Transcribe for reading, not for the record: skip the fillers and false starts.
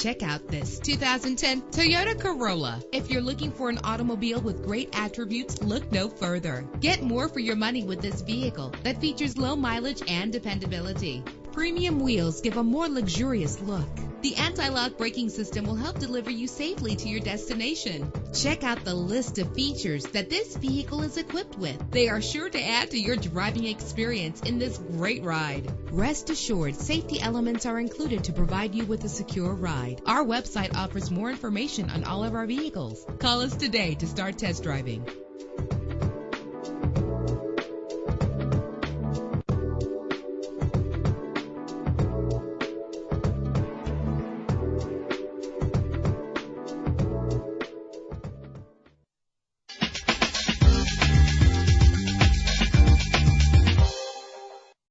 Check out this 2010 Toyota Corolla. If you're looking for an automobile with great attributes, look no further. Get more for your money with this vehicle that features low mileage and dependability. Premium wheels give a more luxurious look. The anti-lock braking system will help deliver you safely to your destination. Check out the list of features that this vehicle is equipped with. They are sure to add to your driving experience in this great ride. Rest assured, safety elements are included to provide you with a secure ride. Our website offers more information on all of our vehicles. Call us today to start test driving.